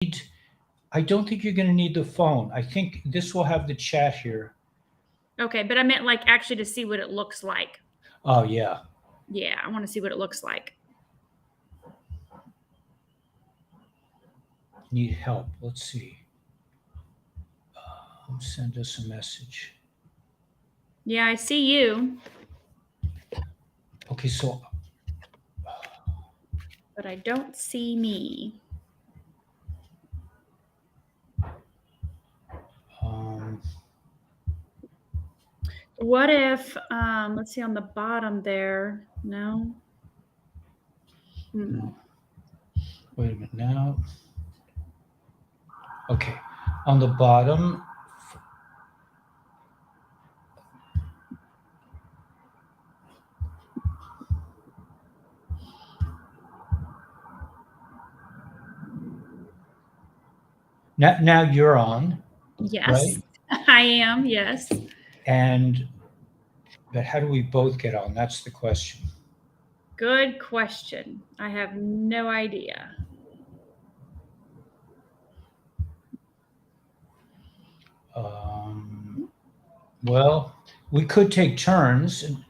I don't think you're going to need the phone. I think this will have the chat here. Okay, but I meant like actually to see what it looks like. Oh, yeah. Yeah, I want to see what it looks like. Need help. Let's see. Send us a message. Yeah, I see you. Okay, so. But I don't see me. What if, let's see on the bottom there. No. Wait a minute now. Okay, on the bottom. Now you're on. Yes, right? I am. Yes. But how do we both get on? That's the question. Good question. I have no idea. Well, we could take turns. And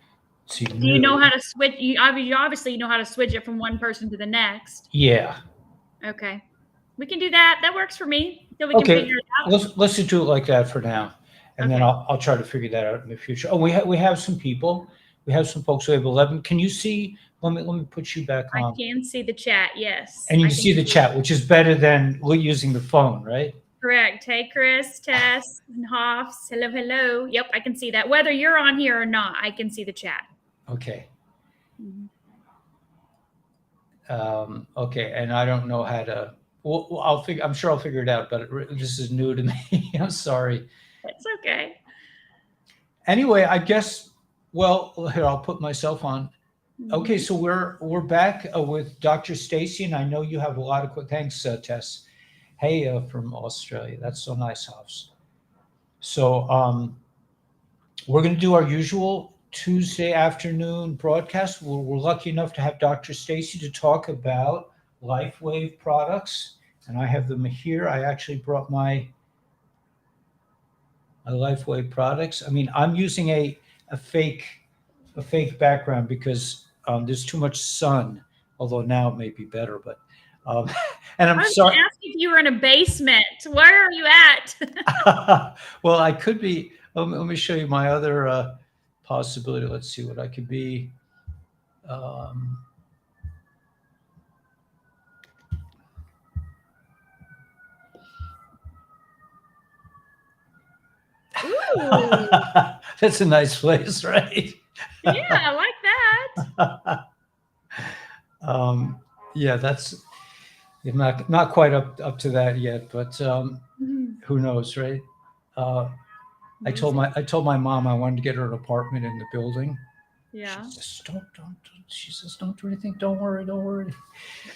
see. Do you know how to switch? You obviously know how to switch it from one person to the next. Yeah. Okay. We can do that. That works for me. So we can figure it out. Let's just do it like that for now. And then I'll try to figure that out in the future. Oh, we have some people. We have some folks. We have 11. Can you see? Let me put you back on. I can see the chat. Yes. And you can see the chat, which is better than using the phone, right? Correct. Hey, Chris, Tess, and Hoffs. Hello, hello. Yep, I can see that. Whether you're on here or not, I can see the chat. Okay. Okay, and I don't know how to. Well, I'm sure I'll figure it out, but this is new to me. I'm sorry. It's okay. Anyway, I guess. Well, here I'll put myself on. Okay, so we're back with Dr. Stacy, and I know you have a lot of thanks, Tess. Hey, from Australia. That's so nice, House. So we're going to do our usual Tuesday afternoon broadcast. We're lucky enough to have Dr. Stacy to talk about Lifewave products, and I have them here. I actually brought my Lifewave products. I mean, I'm using a fake background because there's too much sun, although now it may be better, but and I'm sorry. I asked if you were in a basement. Where are you at? Well, I could be. Let me show you my other possibility. Let's see what I could be. Ooh. That's a nice place, right? Yeah, I like that. Yeah, that's not quite up to that yet, but who knows, right? I told my mom I wanted to get her an apartment in the building. Yeah. She says, don't do anything. Don't worry.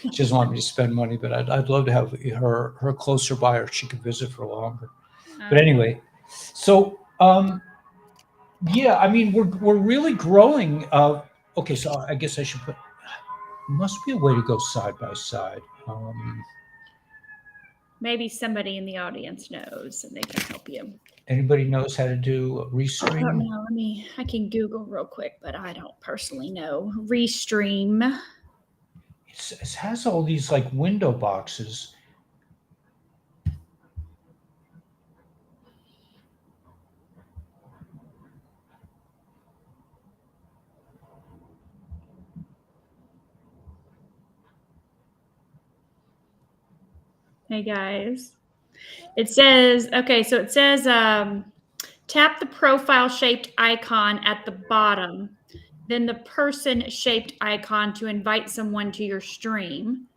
She doesn't want me to spend money, but I'd love to have her closer by, or she could visit for longer. But anyway, so yeah, I mean we're really growing. Okay, so I guess I should put. Must be a way to go side by side. Maybe somebody in the audience knows, and they can help you. Anybody knows how to do Restream? I don't know. I can Google real quick, but I don't personally know. Restream. It has all these like window boxes. Hey guys. It says, okay, so it says tap the profile shaped icon at the bottom, then the person shaped icon to invite someone to your stream.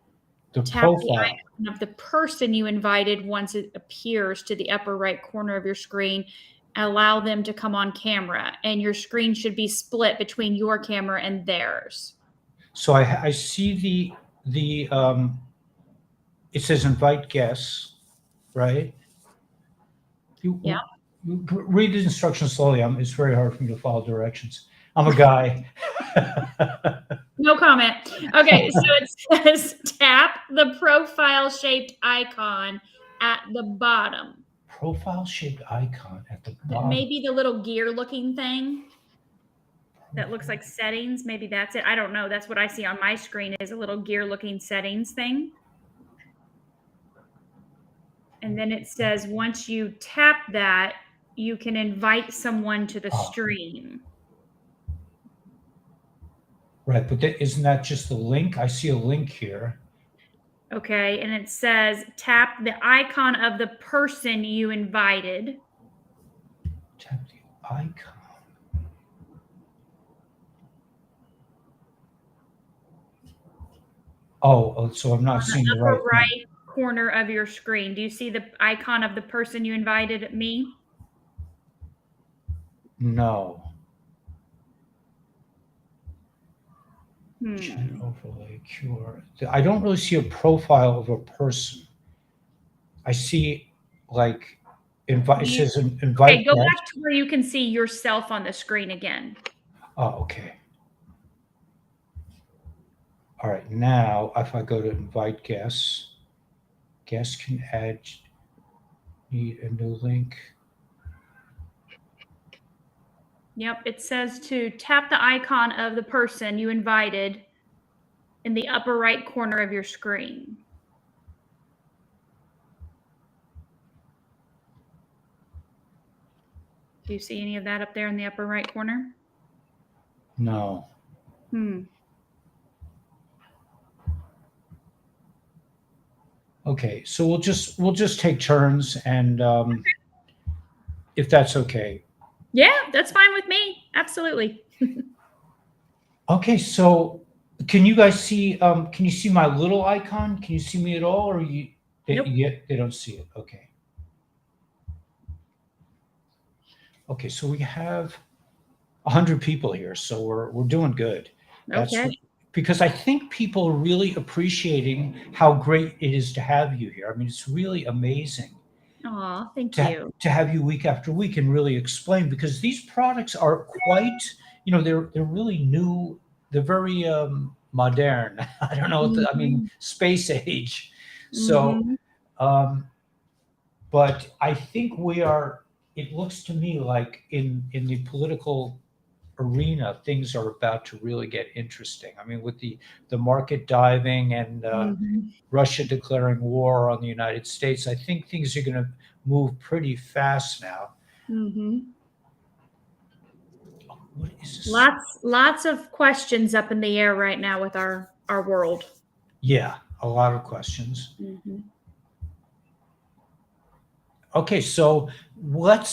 Tap the icon of the person you invited once it appears to the upper right corner of your screen. Allow them to come on camera, and your screen should be split between your camera and theirs. So I see the it says invite guests, right? Yeah. Read the instructions slowly. It's very hard for me to follow directions. I'm a guy. No comment. Okay, so it says tap the profile-shaped icon at the bottom. Profile-shaped icon at the bottom. Maybe the little gear-looking thing that looks like settings. Maybe that's it. I don't know. That's what I see on my screen is a little gear-looking settings thing. And then it says once you tap that, you can invite someone to the stream. Right, but isn't that just the link? I see a link here. Okay, and it says tap the icon of the person you invited. Tap the icon. Oh, so I'm not seeing the right right corner of your screen. Do you see the icon of the person you invited, me? No. Chat overlay cure. I don't really see a profile of a person. I see like invite. It says invite. Okay, go back to where you can see yourself on the screen again. Oh, okay. All right. Now, if I go to invite guests, guests can add. Need a new link. Yep, it says to tap the icon of the person you invited in the upper right corner of your screen. Do you see any of that up there in the upper right corner? No. Okay, so we'll just take turns, and if that's okay. Yeah, that's fine with me. Absolutely. Okay, so can you guys see? Can you see my little icon? Can you see me at all, or you? Nope. They don't see it. Okay. Okay, so we have 100 people here, so we're doing good. Okay. Because I think people are really appreciating how great it is to have you here. I mean, it's really amazing. Aw, thank you. To have you week after week and really explain, because these products are quite, they're really new. They're very modern. I don't know what I mean, space age. So, but I think it looks to me like in the political arena, things are about to really get interesting. I mean, with the market diving and Russia declaring war on the United States, I think things are going to move pretty fast now. What is this? Lots of questions up in the air right now with our world. Yeah, a lot of questions. Okay, so well,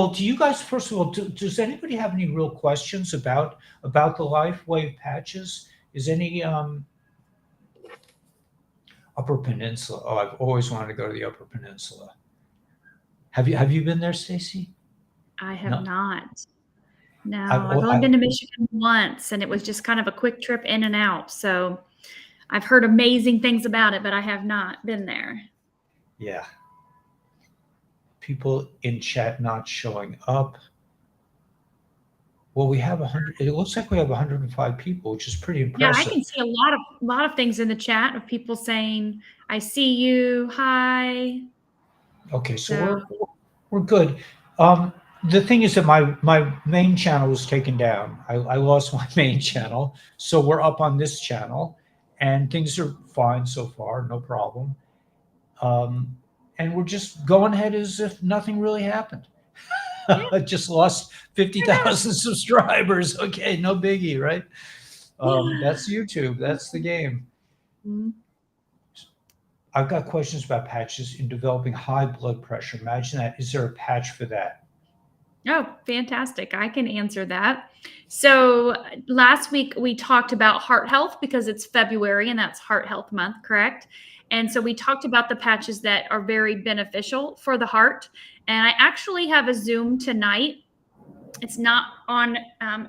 do you guys, first of all, does anybody have any real questions about the Lifewave patches? Is any Upper Peninsula? Oh, I've always wanted to go to the Upper Peninsula. Have you been there, Stacy? I have not. No, I've only been to Michigan once, and it was just kind of a quick trip in and out. So I've heard amazing things about it, but I have not been there. Yeah. People in chat not showing up. Well, we have 100. It looks like we have 105 people, which is pretty impressive. Yeah, I can see a lot of things in the chat of people saying, "I see you. Hi." Okay, so we're good. The thing is that my main channel was taken down. I lost my main channel, so we're up on this channel, and things are fine so far, no problem. And we're just going ahead as if nothing really happened. I just lost 50,000 subscribers. Okay, no biggie, right? That's YouTube. That's the game. I've got questions about patches in developing high blood pressure. Imagine that. Is there a patch for that? Oh, fantastic. I can answer that. So last week we talked about heart health because it's February and that's Heart Health Month, correct? And so we talked about the patches that are very beneficial for the heart. And I actually have a Zoom tonight It's not on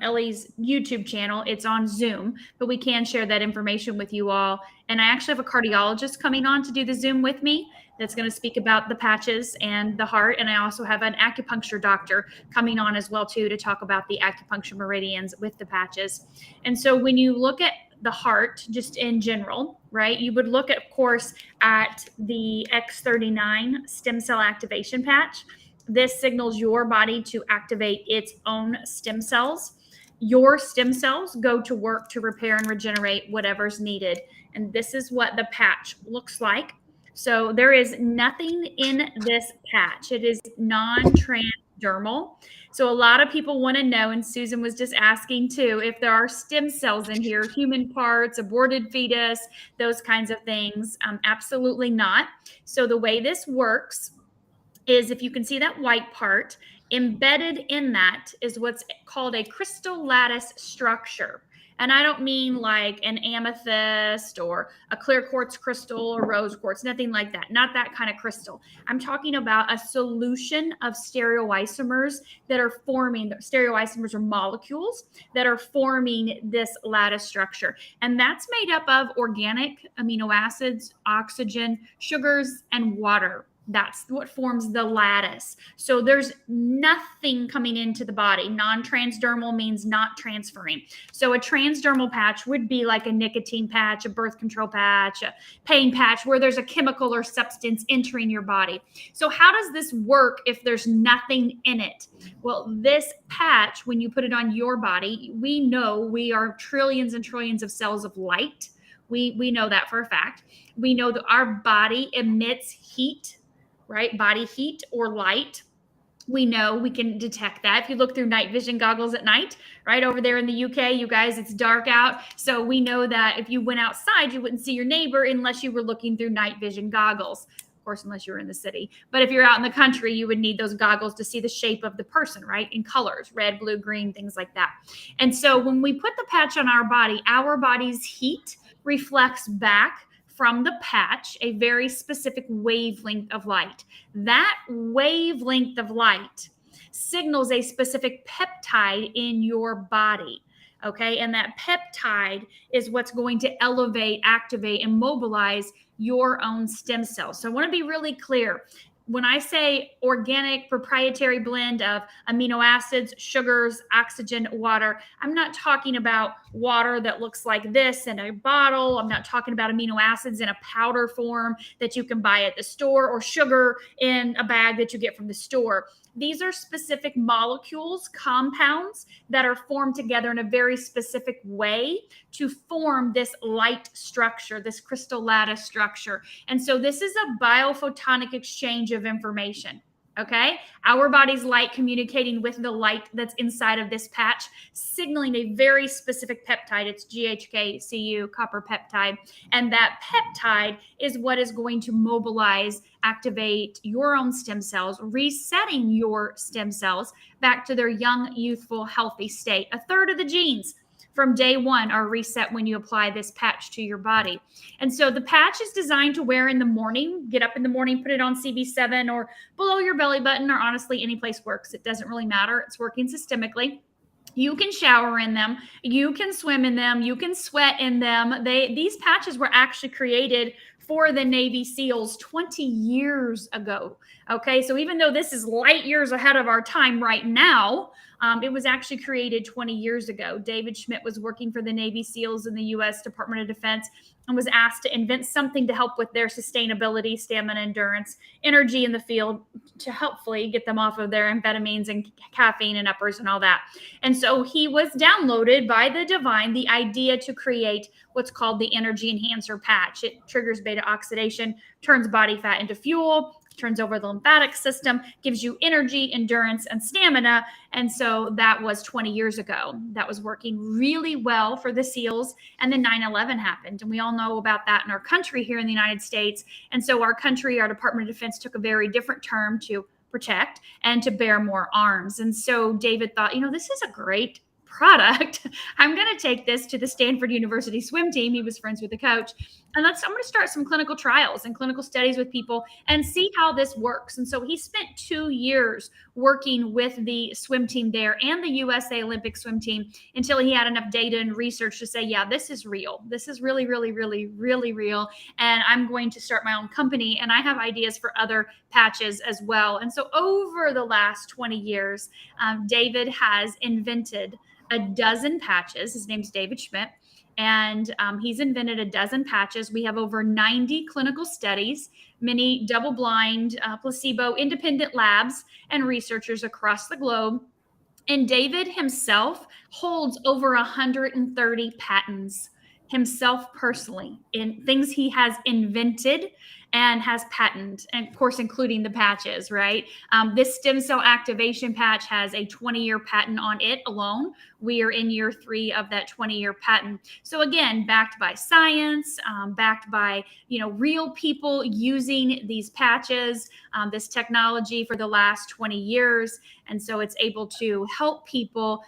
Ellie's YouTube channel. It's on Zoom, but we can share that information with you all. And I actually have a cardiologist coming on to do the Zoom with me that's going to speak about the patches and the heart. And I also have an acupuncture doctor coming on as well, too, to talk about the acupuncture meridians with the patches. And so when you look at the heart, just in general, right, you would look, of course, at the X39 stem cell activation patch. This signals your body to activate its own stem cells. Your stem cells go to work to repair and regenerate whatever's needed. And this is what the patch looks like. So there is nothing in this patch. It is non-transdermal. So a lot of people want to know, and Susan was just asking too, if there are stem cells in here, human parts, aborted fetus, those kinds of things. Absolutely not. So the way this works is, if you can see that white part, embedded in that is what's called a crystal lattice structure. And I don't mean like an amethyst or a clear quartz crystal or rose quartz, nothing like that. Not that kind of crystal. I'm talking about a solution of stereoisomers that are forming, stereoisomers are molecules that are forming this lattice structure. And that's made up of organic amino acids, oxygen, sugars, and water. That's what forms the lattice. So there's nothing coming into the body. Non-transdermal means not transferring. So a transdermal patch would be like a nicotine patch, a birth control patch, a pain patch, where there's a chemical or substance entering your body. So how does this work if there's nothing in it? Well, this patch, when you put it on your body, we know we are trillions and trillions of cells of light. We know that for a fact. We know that our body emits heat, right? Body heat or light. We know we can detect that if you look through night vision goggles at night, right? Over there in the UK, you guys, it's dark out. So we know that if you went outside, you wouldn't see your neighbor unless you were looking through night vision goggles. Of course, unless you're in the city. But if you're out in the country, you would need those goggles to see the shape of the person, right? In colors, red, blue, green, things like that. And so when we put the patch on our body's heat reflects back from the patch a very specific wavelength of light. That wavelength of light signals a specific peptide in your body. Okay. And that peptide is what's going to elevate, activate, and mobilize your own stem cells. So I want to be really clear. When I say organic proprietary blend of amino acids, sugars, oxygen, water, I'm not talking about water that looks like this in a bottle. I'm not talking about amino acids in a powder form that you can buy at the store, or sugar in a bag that you get from the store. These are specific molecules, compounds that are formed together in a very specific way to form this light structure, this crystal lattice structure. And so this is a biophotonic exchange of information. Okay, our body's light communicating with the light that's inside of this patch, signaling a very specific peptide. It's GHK-Cu, copper peptide. And that peptide is what is going to mobilize, activate your own stem cells, resetting your stem cells back to their young, youthful, healthy state. A third of the genes from day one are reset when you apply this patch to your body. And so the patch is designed to wear in the morning. Get up in the morning, put it on CB7 or below your belly button, or honestly, any place works. It doesn't really matter. It's working systemically. You can shower in them. You can swim in them. You can sweat in them. These patches were actually created for the Navy SEALs 20 years ago. Okay, so even though this is light years ahead of our time right now, it was actually created 20 years ago. David Schmidt was working for the Navy SEALs in the U.S. Department of Defense and was asked to invent something to help with their sustainability, stamina, endurance, energy in the field, to hopefully get them off of their amphetamines and caffeine and uppers and all that. And so he was downloaded by the divine the idea to create what's called the energy enhancer patch. It triggers beta oxidation, turns body fat into fuel, turns over the lymphatic system, gives you energy, endurance, and stamina. And so that was 20 years ago. That was working really well for the SEALs. And then 9/11 happened. And we all know about that in our country here in the United States. And so our country, our Department of Defense, took a very different term to protect and to bear more arms. And so David thought, this is a great product. I'm going to take this to the Stanford University swim team. He was friends with the coach. and I'm going to start some clinical trials and clinical studies with people and see how this works. And so he spent 2 years working with the swim team there and the USA Olympic swim team until he had enough data and research to say, yeah, this is real. This is really, really, really, really real. And I'm going to start my own company. And I have ideas for other patches as well. And so over the last 20 years, David has invented a dozen patches. His name's David Schmidt. And he's invented a dozen patches. We have over 90 clinical studies, many double-blind, placebo, independent labs, and researchers across the globe. And David himself holds over 130 patents himself personally in things he has invented and has patented, and of course, including the patches, right? This stem cell activation patch has a 20-year patent on it alone. We are in year 3 of that 20-year patent. So again, backed by science, backed by, real people using these patches, this technology for the last 20 years. And so it's able to help people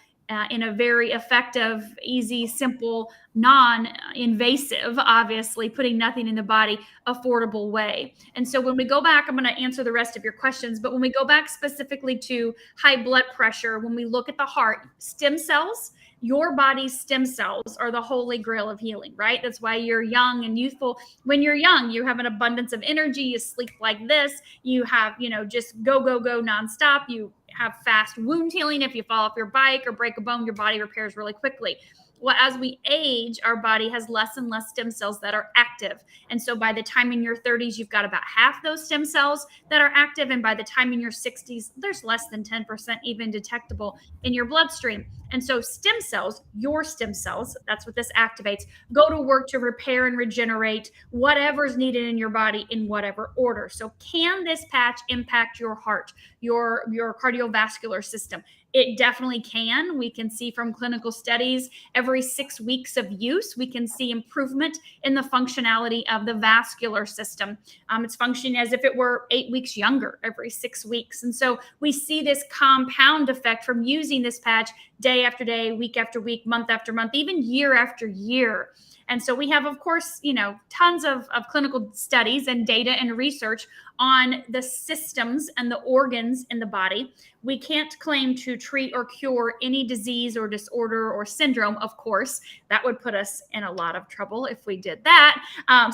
in a very effective, easy, simple, non-invasive, obviously, putting nothing in the body, affordable way. And so when we go back, I'm going to answer the rest of your questions, but when we go back specifically to high blood pressure, when we look at the heart, stem cells, your body's stem cells are the holy grail of healing, right? That's why you're young and youthful. When you're young, you have an abundance of energy. You sleep like this. You have, just go, go, go nonstop. You have fast wound healing. If you fall off your bike or break a bone, your body repairs really quickly. Well, as we age, our body has less and less stem cells that are active. And so by the time in your 30s, you've got about half those stem cells that are active. And by the time in your 60s, there's less than 10% even detectable in your bloodstream. And so stem cells, your stem cells, that's what this activates, go to work to repair and regenerate whatever's needed in your body in whatever order. So can this patch impact your heart, your cardiovascular system? It definitely can. We can see from clinical studies every 6 weeks of use, we can see improvement in the functionality of the vascular system. It's functioning as if it were 8 weeks younger every 6 weeks. And so we see this compound effect from using this patch day after day, week after week, month after month, even year after year. And so we have, of course, tons of clinical studies and data and research on the systems and the organs in the body. We can't claim to treat or cure any disease or disorder or syndrome, of course. That would put us in a lot of trouble if we did that.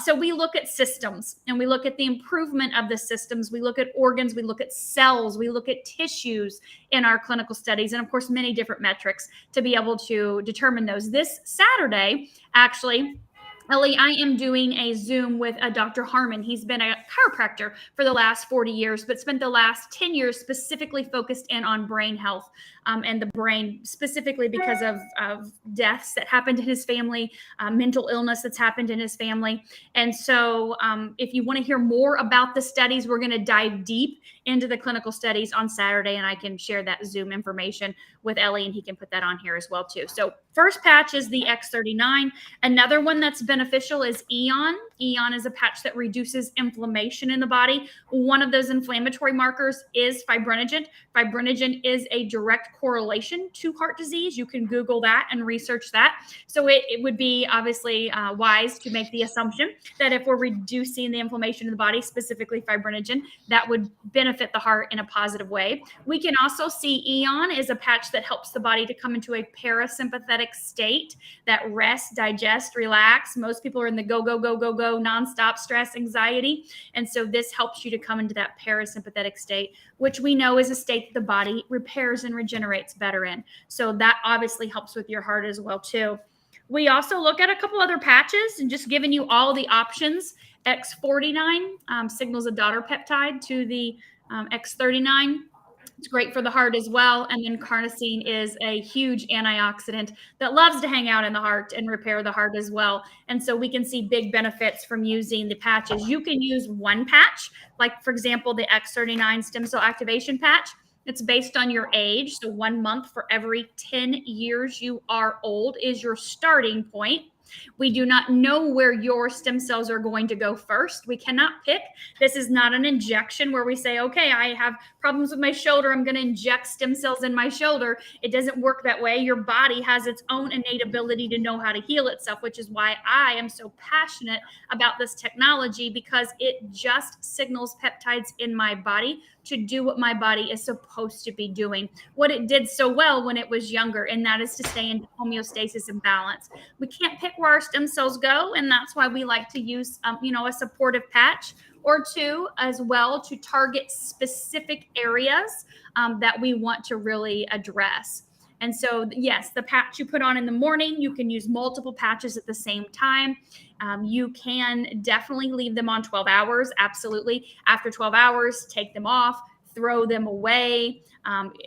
So we look at systems and we look at the improvement of the systems. We look at organs, we look at cells, we look at tissues in our clinical studies, and of course, many different metrics to be able to determine those. This Saturday, actually, Ellie, I am doing a Zoom with Dr. Harmon. He's been a chiropractor for the last 40 years, but spent the last 10 years specifically focused in on brain health and the brain, specifically because of deaths that happened in his family, mental illness that's happened in his family. And so if you want to hear more about the studies, we're going to dive deep into the clinical studies on Saturday, and I can share that Zoom information with Ellie, and he can put that on here as well too. So first patch is the X39. Another one that's beneficial is Eon. Eon is a patch that reduces inflammation in the body. One of those inflammatory markers is fibrinogen. Fibrinogen is a direct correlation to heart disease. You can Google that and research that. So it would be obviously wise to make the assumption that if we're reducing the inflammation in the body, specifically fibrinogen, that would benefit the heart in a positive way. We can also see Eon is a patch that helps the body to come into a parasympathetic state, that rest, digest, relax. Most people are in the go, go, go, go, go, nonstop stress, anxiety. And so this helps you to come into that parasympathetic state, which we know is a state that the body repairs and regenerates better in. So that obviously helps with your heart as well too. We also look at a couple other patches and just giving you all the options. X49 signals a daughter peptide to the X39. It's great for the heart as well. And then carnosine is a huge antioxidant that loves to hang out in the heart and repair the heart as well. And so we can see big benefits from using the patches. You can use one patch, like for example, the X39 stem cell activation patch. It's based on your age. So 1 month for every 10 years you are old is your starting point. We do not know where your stem cells are going to go first. We cannot pick. This is not an injection where we say, okay, I have problems with my shoulder, I'm going to inject stem cells in my shoulder. It doesn't work that way. Your body has its own innate ability to know how to heal itself, which is why I am so passionate about this technology, because it just signals peptides in my body to do what my body is supposed to be doing, what it did so well when it was younger, and that is to stay in homeostasis and balance. We can't pick where our stem cells go, and that's why we like to use, a supportive patch or two as well to target specific areas that we want to really address. And so, yes, the patch you put on in the morning, you can use multiple patches at the same time. You can definitely leave them on 12 hours. Absolutely. After 12 hours, take them off, throw them away,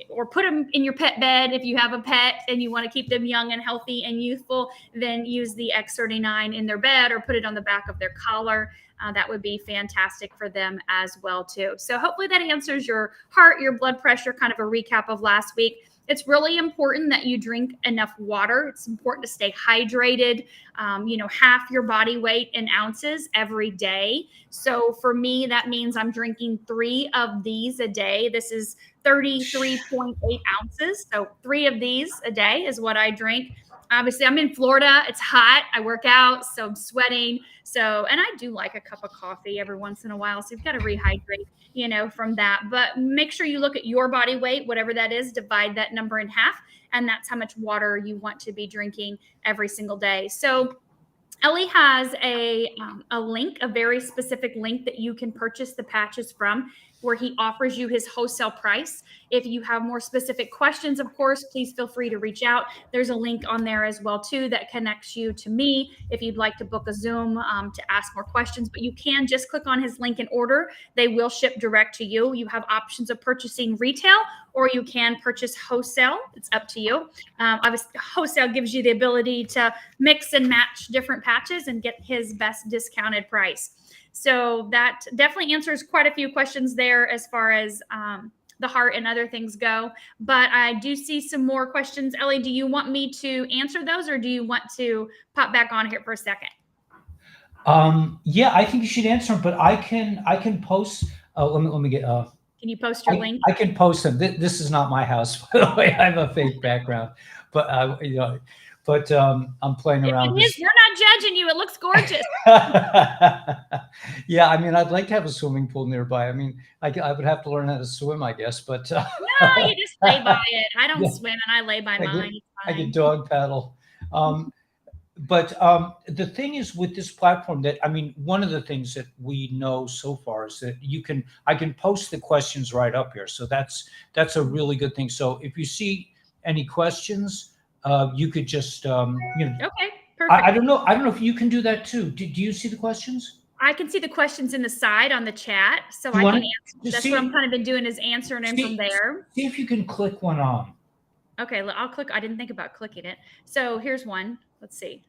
or put them in your pet bed. If you have a pet and you want to keep them young and healthy and youthful, then use the X39 in their bed or put it on the back of their collar. That would be fantastic for them as well, too. So hopefully that answers your heart, your blood pressure, kind of a recap of last week. It's really important that you drink enough water. It's important to stay hydrated, half your body weight in ounces every day. So for me, that means I'm drinking 3 of these a day. This is 33.8 ounces. So 3 of these a day is what I drink. Obviously, I'm in Florida. It's hot. I work out, so I'm sweating. And I do like a cup of coffee every once in a while. So you've got to rehydrate, from that. But make sure you look at your body weight, whatever that is, divide that number in half. And that's how much water you want to be drinking every single day. So Ellie has a link, a very specific link that you can purchase the patches from, where he offers you his wholesale price. If you have more specific questions, of course, please feel free to reach out. There's a link on there as well, too, that connects you to me if you'd like to book a Zoom to ask more questions. But you can just click on his link and order. They will ship direct to you. You have options of purchasing retail, or you can purchase wholesale. It's up to you. Obviously, wholesale gives you the ability to mix and match different patches and get his best discounted price. So that definitely answers quite a few questions there as far as the heart and other things go. But I do see some more questions. Ellie, do you want me to answer those, or do you want to pop back on here for a second? Yeah, I think you should answer them, but I can post. Let me get. Can you post your link? I can post them. This is not my house, by the way. I have a fake background, but I'm playing around. It is. We're not judging you. It looks gorgeous. Yeah, I mean, I'd like to have a swimming pool nearby. I mean, I would have to learn how to swim, I guess. But no, you just lay by it. I don't swim, and I lay by mine. I can dog paddle. But the thing is with this platform that, I mean, one of the things that we know so far is that I can post the questions right up here. So that's a really good thing. So if you see any questions, you could just, Okay, perfect. I don't know if you can do that too. Do you see the questions? I can see the questions in the side on the chat, so I can answer. That's what I'm kind of been doing, is answering them from there. See if you can click one on. Okay, I'll click. I didn't think about clicking it. So here's one. Let's see.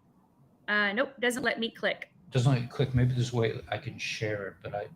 Nope, doesn't let me click. Doesn't let me click. Maybe there's a way I can share it,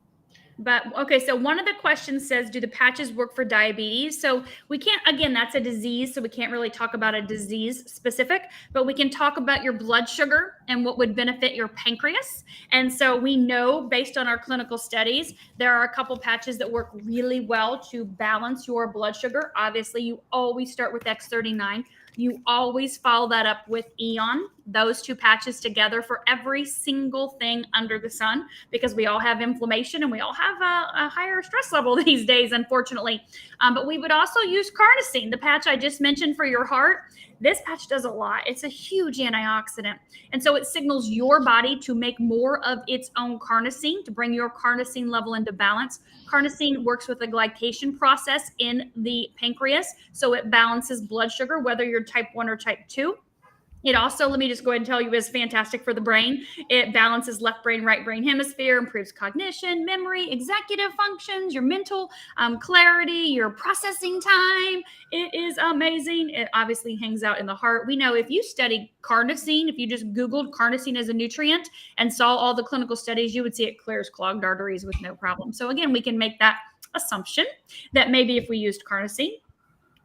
But okay, so one of the questions says, do the patches work for diabetes? So we can't, again, that's a disease, so we can't really talk about a disease specific, but we can talk about your blood sugar and what would benefit your pancreas. And so we know, based on our clinical studies, there are a couple patches that work really well to balance your blood sugar. Obviously, you always start with X39. You always follow that up with Eon, those 2 patches together for every single thing under the sun, because we all have inflammation and we all have a higher stress level these days, unfortunately. But we would also use carnosine, the patch I just mentioned for your heart. This patch does a lot. It's a huge antioxidant. And so it signals your body to make more of its own carnosine, to bring your carnosine level into balance. Carnosine works with the glycation process in the pancreas, so it balances blood sugar, whether you're type 1 or type 2. It also, let me just go ahead and tell you, is fantastic for the brain. It balances left brain, right brain hemisphere, improves cognition, memory, executive functions, your mental clarity, your processing time. It is amazing. It obviously hangs out in the heart. We know if you study carnosine, if you just Googled carnosine as a nutrient and saw all the clinical studies, you would see it clears clogged arteries with no problem. So again, we can make that assumption that maybe if we used carnosine,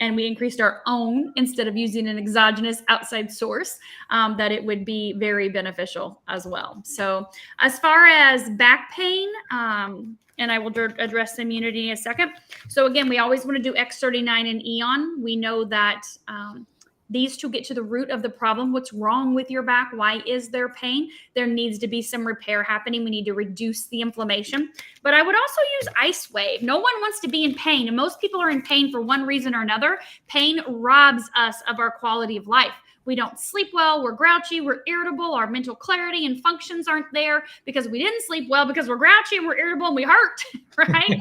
and we increased our own instead of using an exogenous outside source, that it would be very beneficial as well. So as far as back pain, and I will address immunity in a second. So again, we always want to do X39 and Eon. We know that these two get to the root of the problem. What's wrong with your back? Why is there pain? There needs to be some repair happening. We need to reduce the inflammation. But I would also use Ice Wave. No one wants to be in pain, and most people are in pain for one reason or another. Pain robs us of our quality of life. We don't sleep well, we're grouchy, we're irritable, our mental clarity and functions aren't there because we didn't sleep well, because we're grouchy and we're irritable and we hurt, right?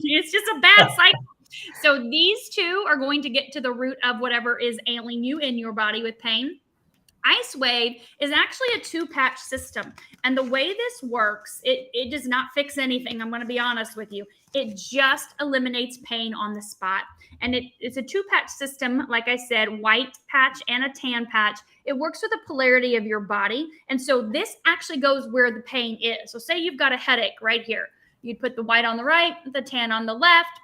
It's just a bad cycle. So these two are going to get to the root of whatever is ailing you in your body with pain. Ice Wave is actually a 2-patch system. And the way this works, it does not fix anything. I'm going to be honest with you. It just eliminates pain on the spot. And it's a 2-patch system. Like I said, white patch and a tan patch. It works with the polarity of your body. And so this actually goes where the pain is. So say you've got a headache right here. You'd put the white on the right, the tan on the left.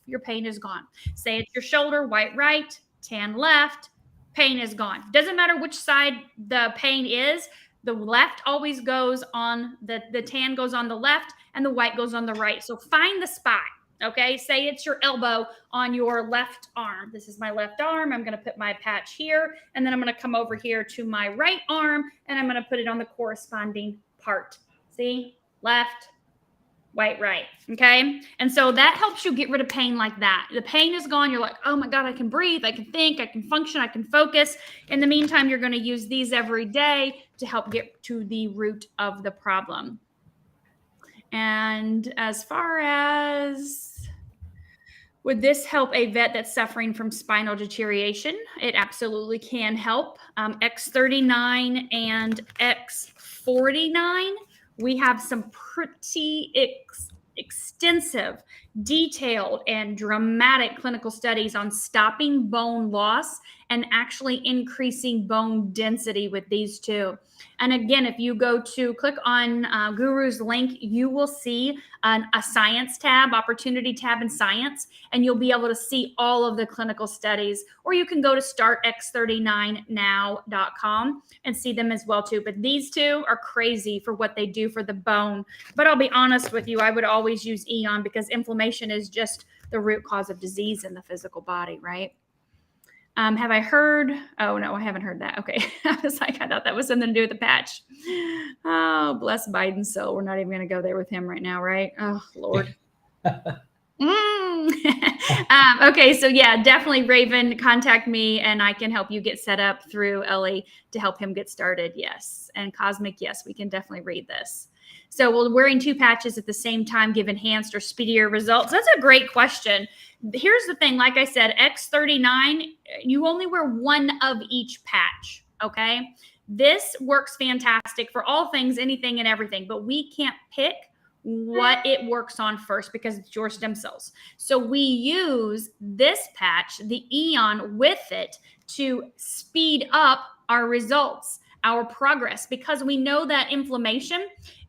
Your pain is gone. Say it's your shoulder, white right, tan left, pain is gone. Doesn't matter which side the pain is. The left always goes on, the tan goes on the left and the white goes on the right. So find the spot, okay? Say it's your elbow on your left arm. This is my left arm. I'm going to put my patch here, and then I'm going to come over here to my right arm, and I'm going to put it on the corresponding part. See? Left, white, right. Okay. And so that helps you get rid of pain like that. The pain is gone. You're like, oh my God, I can breathe. I can think, I can function, I can focus. In the meantime, you're going to use these every day to help get to the root of the problem. And as far as, would this help a vet that's suffering from spinal deterioration? It absolutely can help. X39 and X49. We have some pretty extensive, detailed, and dramatic clinical studies on stopping bone loss and actually increasing bone density with these two. And again, if you go to click on Guru's link, you will see a science tab, opportunity tab in science, and you'll be able to see all of the clinical studies. Or you can go to startx39now.com and see them as well too. But these two are crazy for what they do for the bone. But I'll be honest with you, I would always use Eon because inflammation is just the root cause of disease in the physical body, right? Have I heard? Oh, no, I haven't heard that. Okay. I was like, I thought that was something to do with the patch. Oh, bless Biden's soul. We're not even going to go there with him right now, right? Oh, Lord. Okay. So yeah, definitely Raven, contact me and I can help you get set up through Ellie to help him get started. Yes. And Cosmic, yes, we can definitely read this. So will wearing 2 patches at the same time give enhanced or speedier results? That's a great question. Here's the thing. Like I said, X39, you only wear one of each patch. Okay. This works fantastic for all things, anything and everything, but we can't pick what it works on first because it's your stem cells. So we use this patch, the Eon, with it to speed up our results, our progress, because we know that inflammation,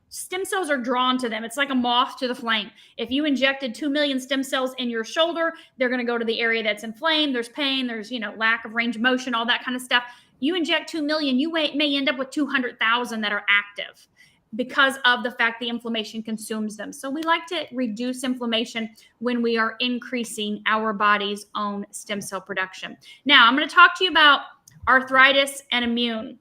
stem cells are drawn to them. It's like a moth to the flame. If you injected 2 million stem cells in your shoulder, they're going to go to the area that's inflamed. There's pain, there's, lack of range of motion, all that kind of stuff. You inject 2 million, you may end up with 200,000 that are active because of the fact the inflammation consumes them. So we like to reduce inflammation when we are increasing our body's own stem cell production. Now, I'm going to talk to you about arthritis and immune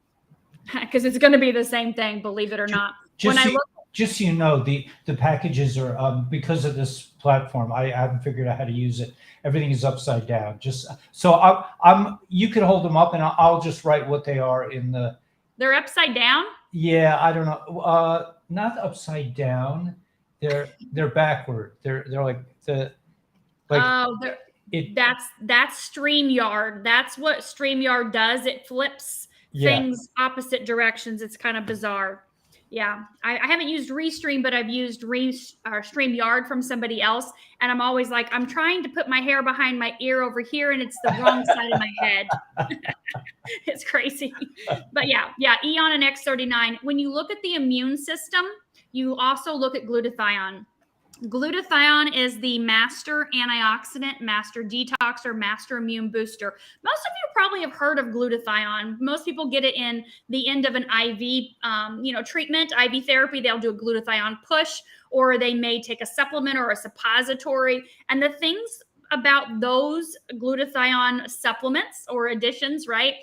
because it's going to be the same thing, believe it or not. Just so you know, the packages are because of this platform. I haven't figured out how to use it. Everything is upside down. Just so you could hold them up, and I'll just write what they are in the. They're upside down. Yeah, I don't know. Not upside down. They're backward. They're like the. That's StreamYard. That's what StreamYard does. It flips things opposite directions. It's kind of bizarre. Yeah, I haven't used Restream, but I've used StreamYard from somebody else. And I'm always like, I'm trying to put my hair behind my ear over here, and it's the wrong side of my head. It's crazy. But yeah, Eon and X39. When you look at the immune system, you also look at glutathione. Glutathione is the master antioxidant, master detoxer, master immune booster. Most of you probably have heard of glutathione. Most people get it in the end of an IV, treatment, IV therapy. They'll do a glutathione push, or they may take a supplement or a suppository. And the things about those glutathione supplements or additions, right?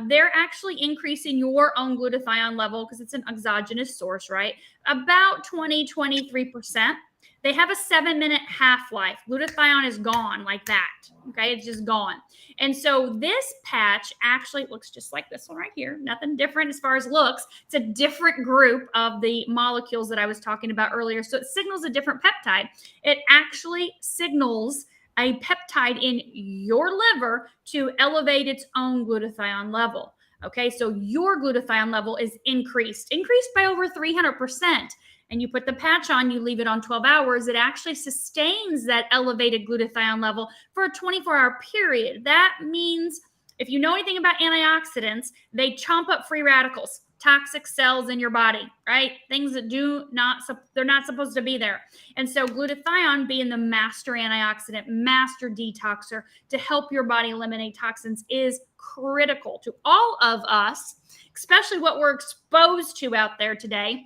They're actually increasing your own glutathione level because it's an exogenous source, right? About 23%. They have a 7-minute half-life. Glutathione is gone like that. Okay, it's just gone. And so this patch actually looks just like this one right here. Nothing different as far as looks. It's a different group of the molecules that I was talking about earlier. So it signals a different peptide. It actually signals a peptide in your liver to elevate its own glutathione level. Okay, so your glutathione level is increased by over 300%. And you put the patch on, you leave it on 12 hours, it actually sustains that elevated glutathione level for a 24-hour period. That means if you know anything about antioxidants, they chomp up free radicals, toxic cells in your body, right? Things that they're not supposed to be there. And so glutathione, being the master antioxidant, master detoxer to help your body eliminate toxins, is critical to all of us, especially what we're exposed to out there today,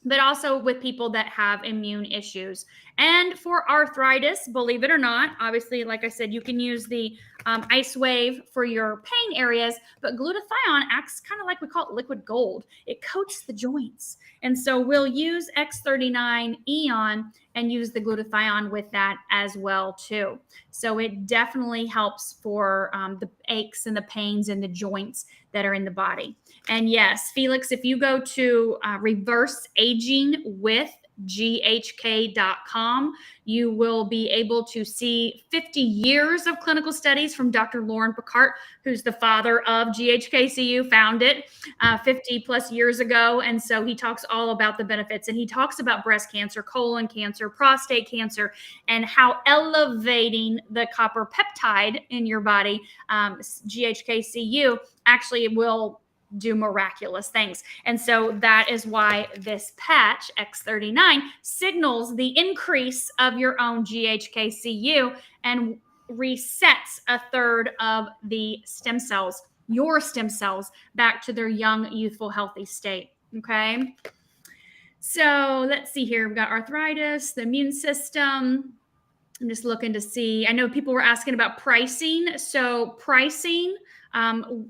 but also with people that have immune issues. And for arthritis, believe it or not, obviously, like I said, you can use the ice wave for your pain areas, but glutathione acts kind of like, we call it liquid gold. It coats the joints. And so we'll use X39 Eon and use the glutathione with that as well too. So it definitely helps for the aches and the pains and the joints that are in the body. And yes, Felix, if you go to Reverse Aging with GHK.com, you will be able to see 50 years of clinical studies from Dr. Lauren Picard, who's the father of GHKCU, found it 50 plus years ago. And so he talks all about the benefits, and he talks about breast cancer, colon cancer, prostate cancer, and how elevating the copper peptide in your body, GHKCU, actually will do miraculous things. And so that is why this patch X39 signals the increase of your own GHKCU and resets a third of the stem cells, your stem cells, back to their young, youthful, healthy state. Okay. So let's see here. We've got arthritis, the immune system. I'm just looking to see. I know people were asking about pricing. So pricing,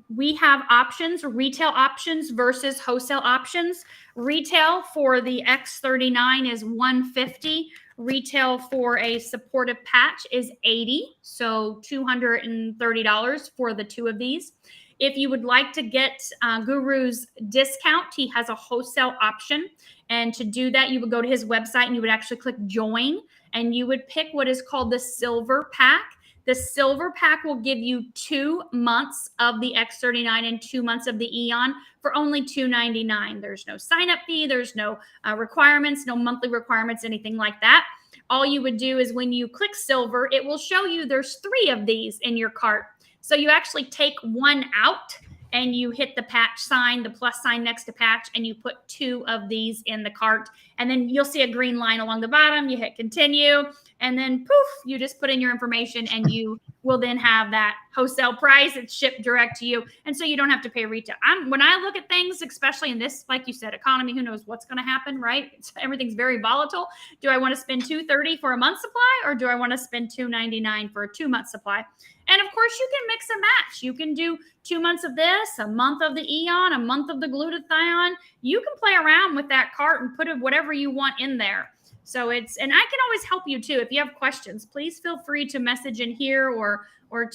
we have options, retail options versus wholesale options. Retail for the X39 is $150. Retail for a supportive patch is $80. So $230 for the two of these. If you would like to get Guru's discount, he has a wholesale option. And to do that, you would go to his website and you would actually click join, and you would pick what is called the silver pack. The silver pack will give you 2 months of the X39 and 2 months of the Eon for only $299. There's no sign-up fee. There's no requirements, no monthly requirements, anything like that. All you would do is when you click silver, it will show you there's 3 of these in your cart. So you actually take one out and you hit the patch sign, the plus sign next to patch, and you put 2 of these in the cart. And then you'll see a green line along the bottom. You hit continue, and then poof, you just put in your information, and you will then have that wholesale price. It's shipped direct to you. And so you don't have to pay retail. When I look at things, especially in this, like you said, economy, who knows what's going to happen, right? Everything's very volatile. Do I want to spend $230 for a month supply, or do I want to spend $299 for a 2-month supply? And of course, you can mix and match. You can do 2 months of this, a month of the Eon, a month of the glutathione. You can play around with that cart and put whatever you want in there. So and I can always help you too. If you have questions, please feel free to message in here or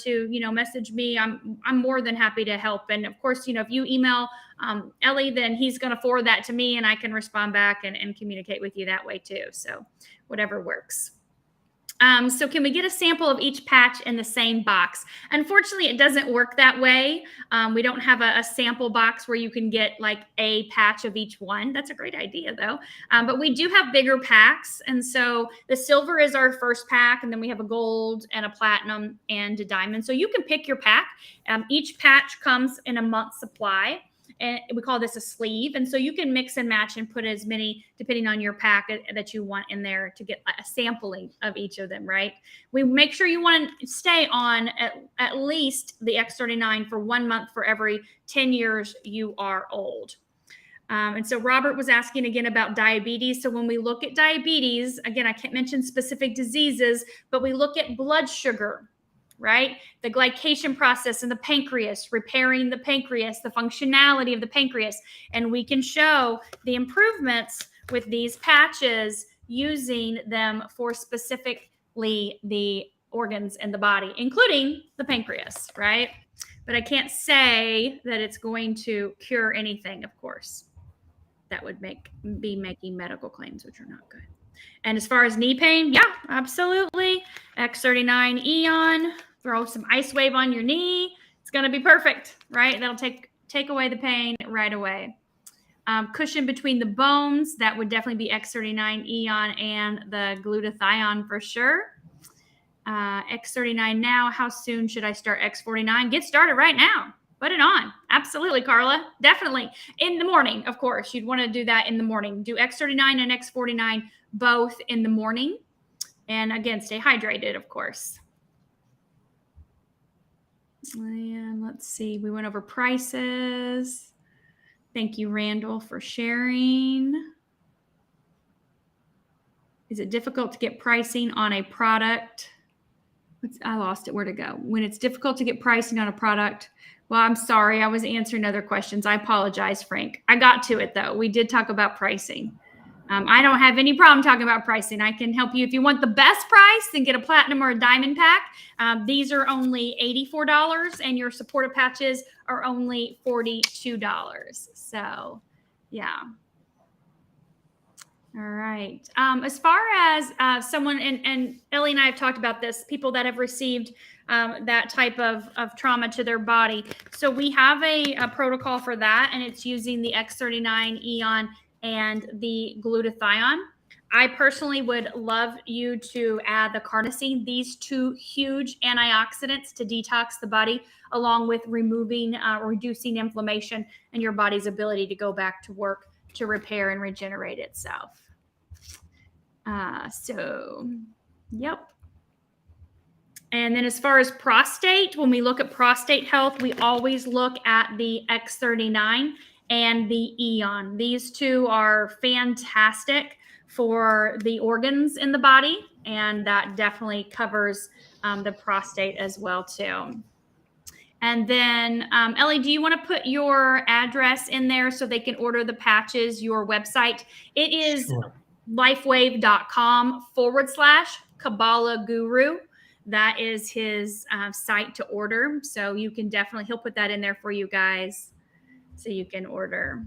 to, message me. I'm more than happy to help. And of course, if you email Ellie, then he's going to forward that to me, and I can respond back and communicate with you that way too. So whatever works. So can we get a sample of each patch in the same box? Unfortunately, it doesn't work that way. We don't have a sample box where you can get like a patch of each one. That's a great idea though. But we do have bigger packs. And so the silver is our first pack, and then we have a gold and a platinum and a diamond. So you can pick your pack. Each patch comes in a month's supply. and we call this a sleeve. And so you can mix and match and put as many, depending on your pack, that you want in there to get a sampling of each of them, right? We make sure you want to stay on at least the X39 for 1 month for every 10 years you are old. And so Robert was asking again about diabetes. So when we look at diabetes, again, I can't mention specific diseases, but we look at blood sugar, right? The glycation process in the pancreas, repairing the pancreas, the functionality of the pancreas. And we can show the improvements with these patches using them for specifically the organs in the body, including the pancreas, right? But I can't say that it's going to cure anything, of course. That would be making medical claims, which are not good. And as far as knee pain, yeah, absolutely. X39 Eon, throw some ice wave on your knee. It's going to be perfect, right? That'll take away the pain right away. Cushion between the bones, that would definitely be X39 Eon and the glutathione for sure. X39 now, how soon should I start X49? Get started right now. Put it on. Absolutely, Carla. Definitely. In the morning, of course. You'd want to do that in the morning. Do X39 and X49 both in the morning. And again, stay hydrated, of course. And let's see. We went over prices. Thank you, Randall, for sharing. Is it difficult to get pricing on a product? I lost it. Where'd it go? When it's difficult to get pricing on a product. Well, I'm sorry. I was answering other questions. I apologize, Frank. I got to it, though. We did talk about pricing. I don't have any problem talking about pricing. I can help you. If you want the best price, then get a platinum or a diamond pack. These are only $84, and your supportive patches are only $42. So, yeah. All right. As far as someone, and Ellie and I have talked about this, people that have received that type of trauma to their body. So we have a protocol for that, and it's using the X39 Eon and the glutathione. I personally would love you to add the carnosine, these two huge antioxidants to detox the body, along with removing or reducing inflammation and your body's ability to go back to work to repair and regenerate itself. Yep. And then as far as prostate, when we look at prostate health, we always look at the X39 and the Eon. These two are fantastic for the organs in the body, and that definitely covers the prostate as well too. And then, Ellie, do you want to put your address in there so they can order the patches, your website? It is sure. Lifewave.com/kabbalahguru. That is his site to order. So you can definitely, he'll put that in there for you guys so you can order.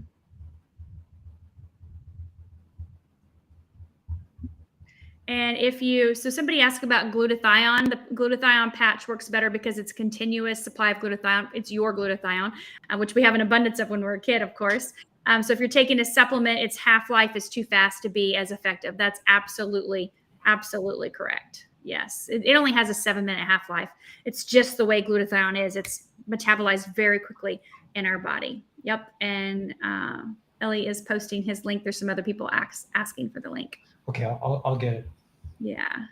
And so somebody asked about glutathione. The glutathione patch works better because it's continuous supply of glutathione. It's your glutathione, which we have an abundance of when we're a kid, of course. So if you're taking a supplement, its half-life is too fast to be as effective. That's absolutely, absolutely correct. Yes. It only has a 7-minute half-life. It's just the way glutathione is. It's metabolized very quickly in our body. Yep. And Ellie is posting his link. There's some other people asking for the link. Okay, I'll get it. Yeah.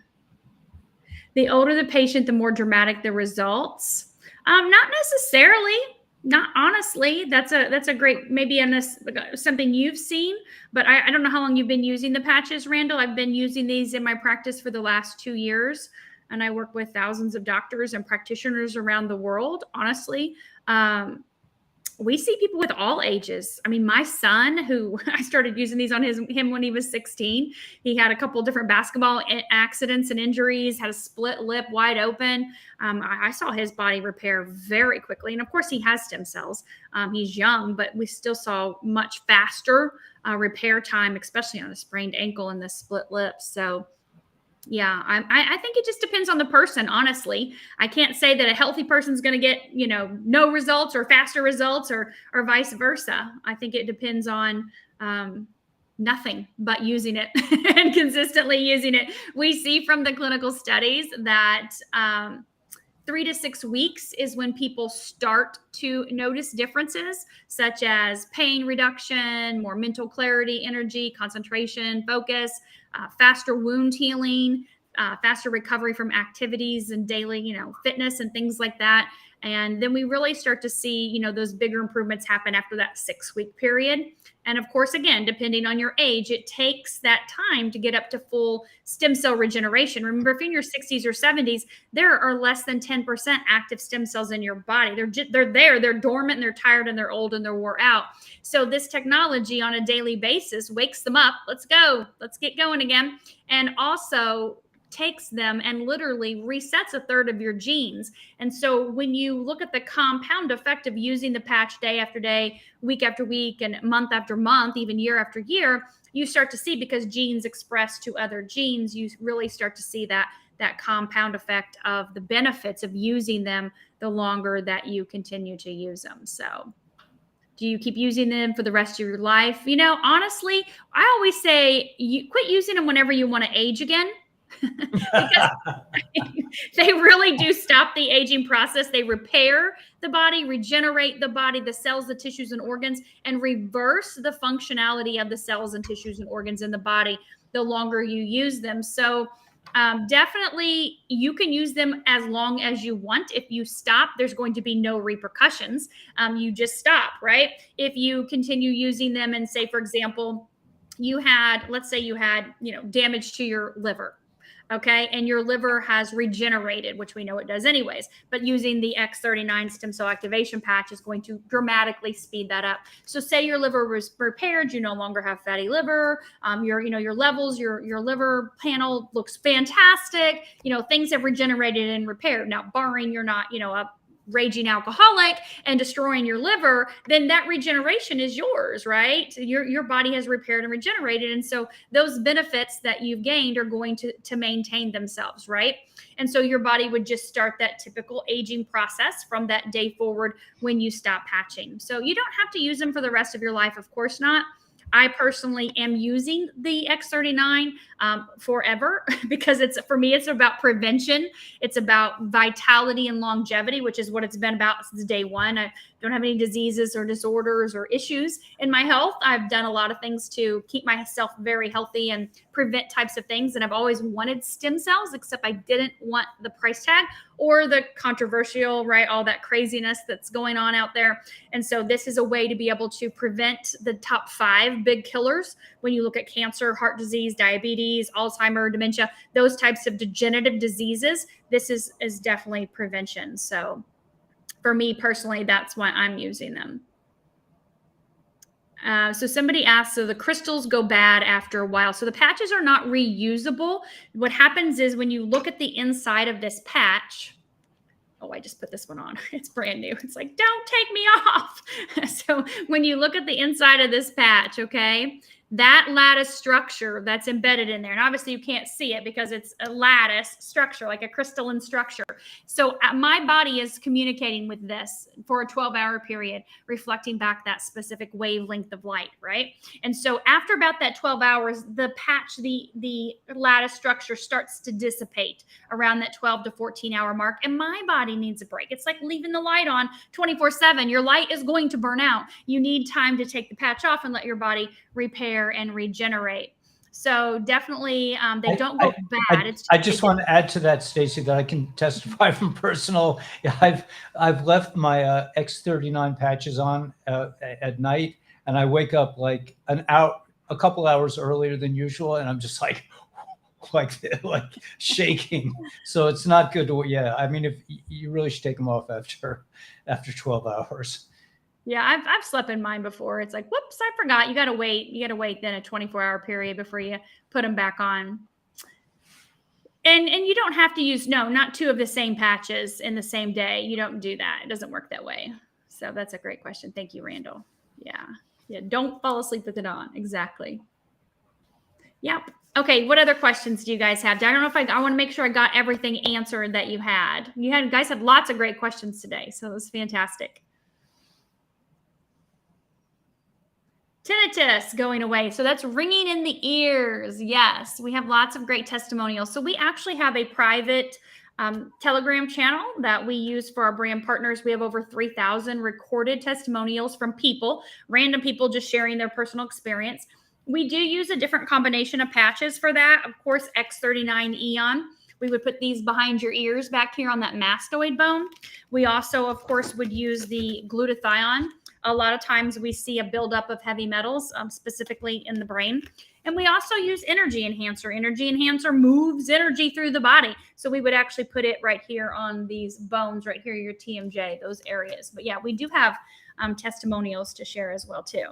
The older the patient, the more dramatic the results. Not necessarily. Not honestly. That's a great, maybe something you've seen, but I don't know how long you've been using the patches, Randall. I've been using these in my practice for the last 2 years, and I work with thousands of doctors and practitioners around the world. Honestly, we see people with all ages. I mean, my son, who I started using these on him when he was 16, he had a couple different basketball accidents and injuries, had a split lip wide open. I saw his body repair very quickly. And of course, he has stem cells. He's young, but we still saw much faster repair time, especially on a sprained ankle and the split lip. So yeah, I think it just depends on the person, honestly. I can't say that a healthy person's going to get, no results or faster results or vice versa. I think it depends on nothing but using it and consistently using it. We see from the clinical studies that 3 to 6 weeks is when people start to notice differences, such as pain reduction, more mental clarity, energy, concentration, focus, faster wound healing, faster recovery from activities and daily, fitness and things like that. And then we really start to see, those bigger improvements happen after that 6-week period. And of course, again, depending on your age, it takes that time to get up to full stem cell regeneration. Remember, if you're in your 60s or 70s, there are less than 10% active stem cells in your body. They're there, they're dormant, and they're tired, and they're old, and they're wore out. So this technology on a daily basis wakes them up. Let's go. Let's get going again. And also takes them and literally resets a third of your genes. And so when you look at the compound effect of using the patch day after day, week after week, and month after month, even year after year, you start to see, because genes express to other genes, you really start to see that compound effect of the benefits of using them the longer that you continue to use them. So do you keep using them for the rest of your life? Honestly, I always say you quit using them whenever you want to age again. Because they really do stop the aging process. They repair the body, regenerate the body, the cells, the tissues, and organs, and reverse the functionality of the cells and tissues and organs in the body the longer you use them. So definitely you can use them as long as you want. If you stop, there's going to be no repercussions. You just stop, right? If you continue using them and say, for example, let's say you had damage to your liver. Okay. And your liver has regenerated, which we know it does anyways, but using the X39 stem cell activation patch is going to dramatically speed that up. So say your liver was repaired, you no longer have fatty liver, your levels, your liver panel looks fantastic. Things have regenerated and repaired. Now, barring you're not, a raging alcoholic and destroying your liver, then that regeneration is yours, right? Your body has repaired and regenerated. And so those benefits that you've gained are going to maintain themselves, right? And so your body would just start that typical aging process from that day forward when you stop patching. So you don't have to use them for the rest of your life. Of course not. I personally am using the X39 forever because for me, it's about prevention. It's about vitality and longevity, which is what it's been about since day one. I don't have any diseases or disorders or issues in my health. I've done a lot of things to keep myself very healthy and prevent types of things. And I've always wanted stem cells, except I didn't want the price tag or the controversial, right? All that craziness that's going on out there. And so this is a way to be able to prevent the top 5 big killers when you look at cancer, heart disease, diabetes, Alzheimer, dementia, those types of degenerative diseases. This is definitely prevention. So for me personally, that's why I'm using them. So somebody asked, so the crystals go bad after a while. So the patches are not reusable. What happens is when you look at the inside of this patch, oh, I just put this one on. It's brand new. It's like, don't take me off. So when you look at the inside of this patch, okay, that lattice structure that's embedded in there, and obviously you can't see it because it's a lattice structure, like a crystalline structure. So my body is communicating with this for a 12-hour period, reflecting back that specific wavelength of light, right? And so after about that 12 hours, the patch, the lattice structure starts to dissipate around that 12 to 14-hour mark, and my body needs a break. It's like leaving the light on 24/7. Your light is going to burn out. You need time to take the patch off and let your body repair and regenerate. So definitely they don't go bad. I just want to add to that, Stacy, that I can testify from personal. I've left my X39 patches on at night, and I wake up like a couple hours earlier than usual, and I'm just like shaking. So it's not good to, I mean, if you really should take them off after 12 hours. Yeah, I've slept in mine before. It's like, whoops, I forgot. You got to wait then a 24-hour period before you put them back on. And you don't have to use, not 2 of the same patches in the same day. You don't do that. It doesn't work that way. So that's a great question. Thank you, Randall. Yeah. Don't fall asleep with it on. Exactly. Yep. Okay. What other questions do you guys have? I don't know if I want to make sure I got everything answered that you had. You guys had lots of great questions today. So it was fantastic. Tinnitus going away. So that's ringing in the ears. Yes, we have lots of great testimonials. So we actually have a private Telegram channel that we use for our brand partners. We have over 3,000 recorded testimonials from people, random people just sharing their personal experience. We do use a different combination of patches for that. Of course, X39 Eon. We would put these behind your ears back here on that mastoid bone. We also, of course, would use the glutathione. A lot of times we see a buildup of heavy metals, specifically in the brain. And we also use energy enhancer. Energy enhancer moves energy through the body. So we would actually put it right here on these bones, right here, your TMJ, those areas. But yeah, we do have testimonials to share as well too.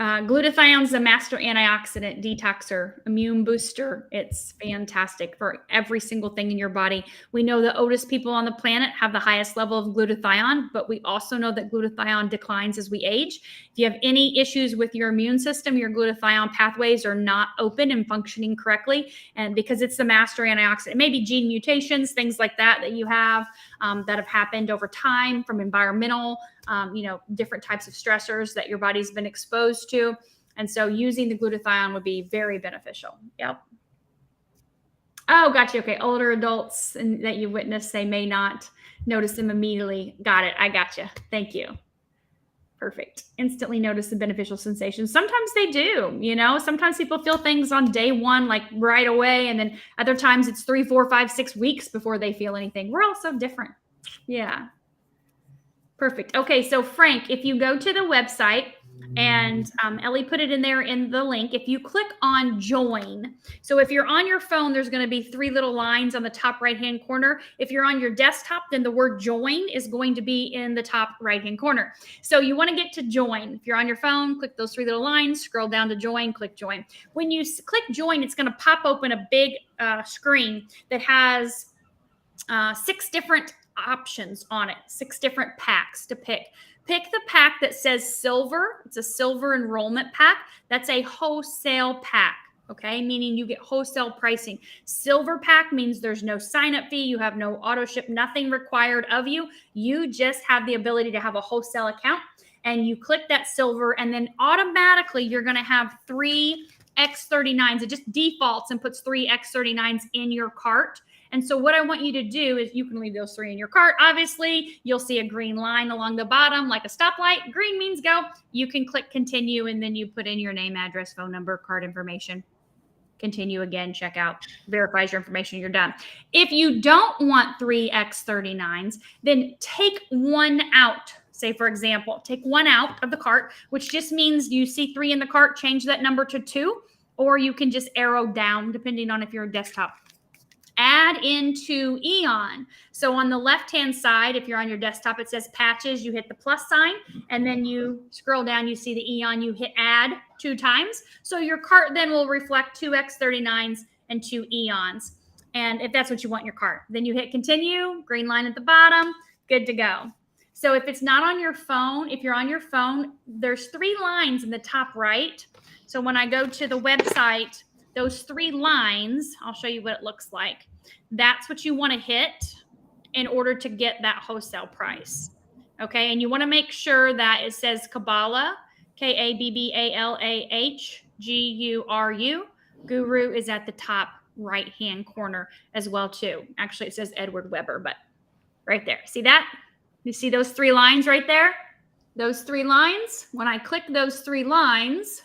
Glutathione is a master antioxidant, detoxer, immune booster. It's fantastic for every single thing in your body. We know the oldest people on the planet have the highest level of glutathione, but we also know that glutathione declines as we age. If you have any issues with your immune system, your glutathione pathways are not open and functioning correctly. And because it's the master antioxidant, maybe gene mutations, things like that you have that have happened over time from environmental different types of stressors that your body's been exposed to. And so using the glutathione would be very beneficial. Yep. Oh, gotcha. Okay. Older adults and that you witness, they may not notice them immediately. Got it. I gotcha. Thank you. Perfect. Instantly notice the beneficial sensations. Sometimes they do, sometimes people feel things on day one, like right away. And then other times it's 3, 4, 5, 6 weeks before they feel anything. We're all so different. Yeah. Perfect. Okay, so Frank, if you go to the website, and Ellie put it in there in the link, if you click on join, so if you're on your phone, there's going to be 3 little lines on the top right-hand corner. If you're on your desktop, then the word join is going to be in the top right-hand corner. So you want to get to join. If you're on your phone, click those 3 little lines, scroll down to join, click join. When you click join, it's going to pop open a big screen that has 6 different options on it, 6 different packs to pick. Pick the pack that says silver. It's a silver enrollment pack. That's a wholesale pack, okay? Meaning you get wholesale pricing. Silver pack means there's no sign-up fee. You have no auto ship, nothing required of you. You just have the ability to have a wholesale account, and you click that silver, and then automatically you're going to have 3 X39s. It just defaults and puts 3 X39s in your cart. And so what I want you to do is you can leave those 3 in your cart. Obviously, you'll see a green line along the bottom like a stoplight. Green means go. You can click continue, and then you put in your name, address, phone number, card information. Continue again, check out, verifies your information, you're done. If you don't want 3 X39s, then take 1 out. Say, for example, take 1 out of the cart, which just means you see 3 in the cart, change that number to 2, or you can just arrow down depending on if you're a desktop. Add into Eon. So on the left-hand side, if you're on your desktop, it says patches. You hit the plus sign, and then you scroll down, you see the Eon. You hit add 2 times. So your cart then will reflect 2 X39s and 2 Eons. And if that's what you want in your cart, then you hit continue, green line at the bottom, good to go. So if it's not on your phone, if you're on your phone, there's 3 lines in the top right. So when I go to the website, those 3 lines, I'll show you what it looks like. That's what you want to hit in order to get that wholesale price. Okay, and you want to make sure that it says KABBALAH, KABBALAH, Guru is at the top right-hand corner as well too. Actually, it says Edward Weber, but right there. See that? You see those 3 lines right there? Those 3 lines, when I click those 3 lines,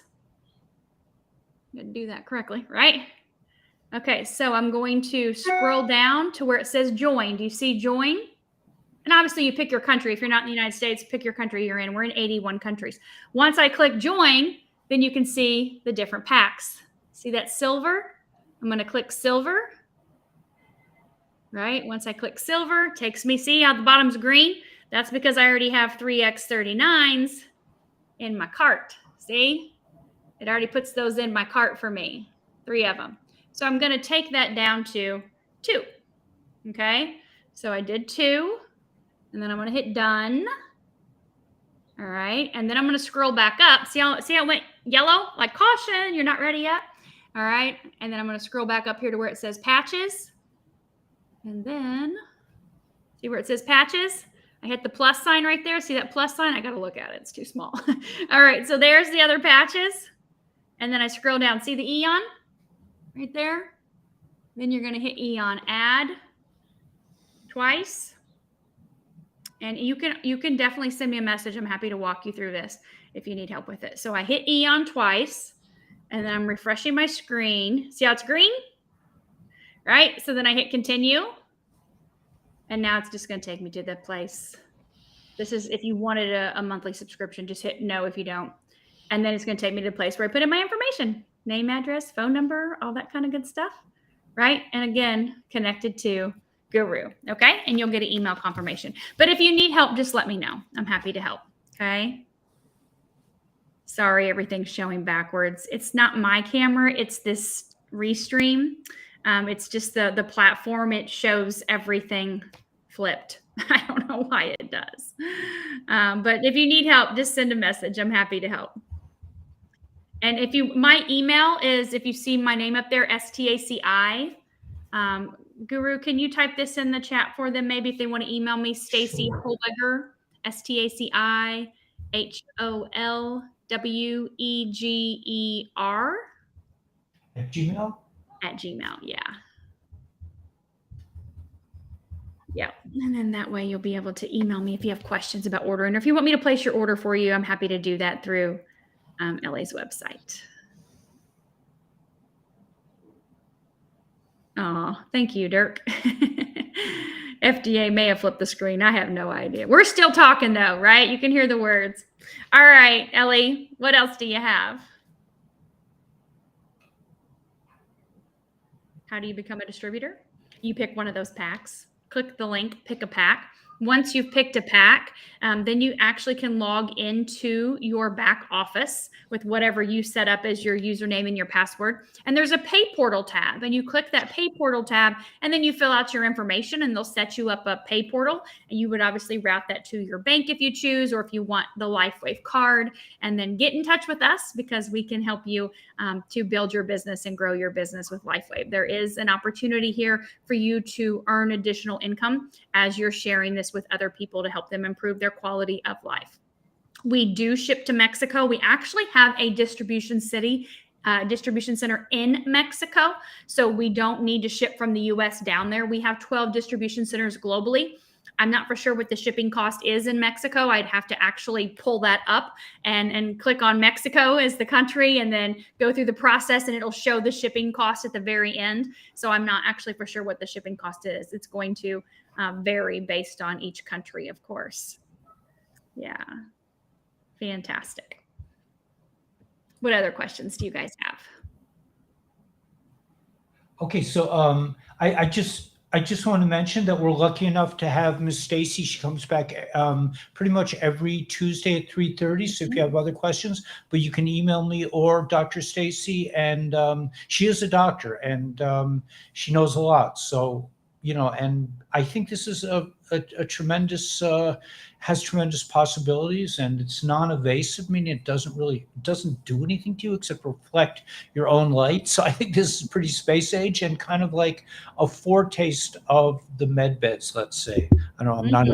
I'm going to do that correctly, right? Okay, so I'm going to scroll down to where it says join. Do you see join? And obviously you pick your country. If you're not in the United States, pick your country you're in. We're in 81 countries. Once I click join, then you can see the different packs. See that silver? I'm going to click silver. Right? Once I click silver, takes me, see how the bottom's green? That's because I already have 3 X39s in my cart. See? It already puts those in my cart for me, 3 of them. So I'm going to take that down to 2. Okay. So I did 2, and then I'm going to hit done. All right. And then I'm going to scroll back up. See how it went yellow? Like caution, you're not ready yet. All right. And then I'm going to scroll back up here to where it says patches. And then see where it says patches? I hit the plus sign right there. See that plus sign? I got to look at it. It's too small. All right. So there's the other patches. And then I scroll down. See the Eon right there? Then you're going to hit E on add twice. And you can definitely send me a message. I'm happy to walk you through this if you need help with it. So I hit E on twice, and then I'm refreshing my screen. See how it's green? Right? So then I hit continue. And now it's just going to take me to the place. This is if you wanted a monthly subscription, just hit no if you don't. And then it's going to take me to the place where I put in my information, name, address, phone number, all that kind of good stuff. Right? And again, connected to Guru. Okay? And you'll get an email confirmation. But if you need help, just let me know. I'm happy to help. Okay? Sorry, everything's showing backwards. It's not my camera. It's this Restream. It's just the platform. It shows everything flipped. I don't know why it does. But if you need help, just send a message. I'm happy to help. And my email is, if you see my name up there, STACI. Guru, can you type this in the chat for them? Maybe if they want to email me, Stacy Holweger, STACI HOLWEGER. At Gmail? At Gmail, yeah. Yeah. And then that way you'll be able to email me if you have questions about ordering. Or if you want me to place your order for you, I'm happy to do that through LA's website. Oh, thank you, Dirk. FDA may have flipped the screen. I have no idea. We're still talking though, right? You can hear the words. All right, Ellie, what else do you have? How do you become a distributor? You pick one of those packs. Click the link, pick a pack. Once you've picked a pack, then you actually can log into your back office with whatever you set up as your username and your password. And there's a pay portal tab, and you click that pay portal tab, and then you fill out your information, and they'll set you up a pay portal. And you would obviously route that to your bank if you choose, or if you want the Lifewave card, and then get in touch with us because we can help you to build your business and grow your business with Lifewave. There is an opportunity here for you to earn additional income as you're sharing this with other people to help them improve their quality of life. We do ship to Mexico. We actually have a distribution center in Mexico. So we don't need to ship from the US down there. We have 12 distribution centers globally. I'm not for sure what the shipping cost is in Mexico. I'd have to actually pull that up and click on Mexico as the country and then go through the process, and it'll show the shipping cost at the very end. So I'm not actually for sure what the shipping cost is. It's going to vary based on each country, of course. Yeah. Fantastic. What other questions do you guys have? Okay, so I just want to mention that we're lucky enough to have Miss Stacy. She comes back pretty much every Tuesday at 3:30. So if you have other questions, but you can email me or Dr. Stacy, and she is a doctor, and she knows a lot. So, you know, and I think this is a tremendous, has tremendous possibilities, and it's non-invasive, meaning it doesn't do anything to you except reflect your own light. So I think this is pretty space age and kind of like a foretaste of the med beds, let's say. I don't know, I'm not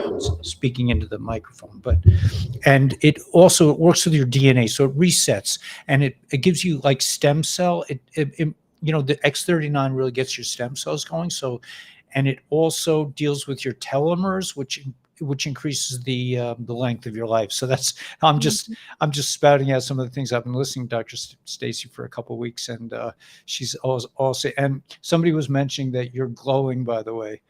speaking into the microphone, and it also works with your DNA. So it resets, and it gives you like stem cell. It you know, the X39 really gets your stem cells going. So, and it also deals with your telomeres, which increases the length of your life. So that's, I'm just spouting out some of the things. I've been listening to Dr. Stacy for a couple of weeks, and she's also, and somebody was mentioning that you're glowing, by the way.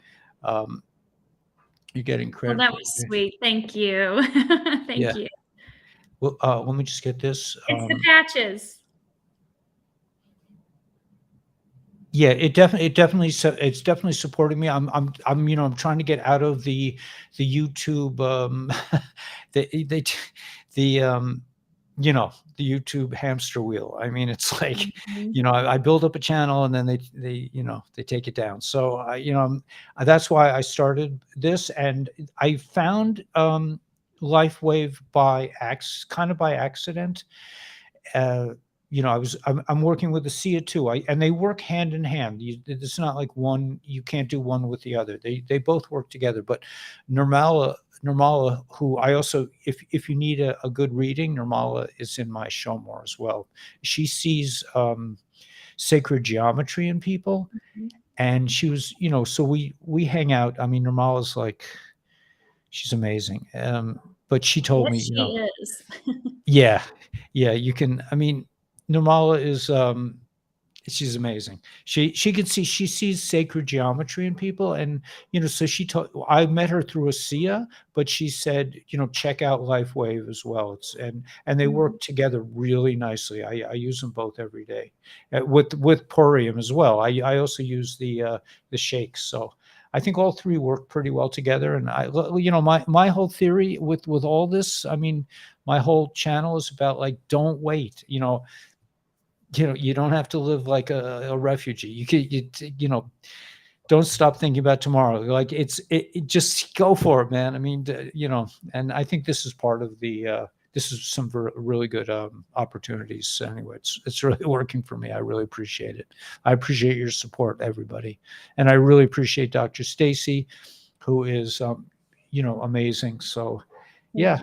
You're getting credit. Well, that was sweet. Thank you. Thank you. Well, let me just get this. It's the patches. Yeah, it's definitely supporting me. I'm you know, I'm trying to get out of the YouTube you know, the YouTube hamster wheel. I mean, it's like, you know, I build up a channel and then they you know, they take it down. So you know, that's why I started this, and I found Lifewave kind of by accident. You know, I'm working with ASEA too, and they work hand in hand. It's not like one, you can't do one with the other. They both work together. But Nirmala, who I also, if you need a good reading, Nirmala is in my show more as well. She sees sacred geometry in people, and she was, so we hang out. I mean, Nirmala's like, she's amazing. But she told Yes, me, she is. yeah, yeah, you can. I mean, Nirmala is, she's amazing. She sees sacred geometry in people, and so she told. I met her through ASEA, but she said, check out Lifewave as well. And they work together really nicely. I use them both every day, with Porium as well. I also use the shakes. So I think all three work pretty well together. And my whole theory with all this, I mean, my whole channel is about, like, don't wait. You don't have to live like a refugee. Don't stop thinking about tomorrow. Like, it just go for it, man. I mean, and I think this is part of this is some really good opportunities. Anyway, it's really working for me. I really appreciate it. I appreciate your support, everybody. And I really appreciate Dr. Stacy, who is, amazing. So, yeah.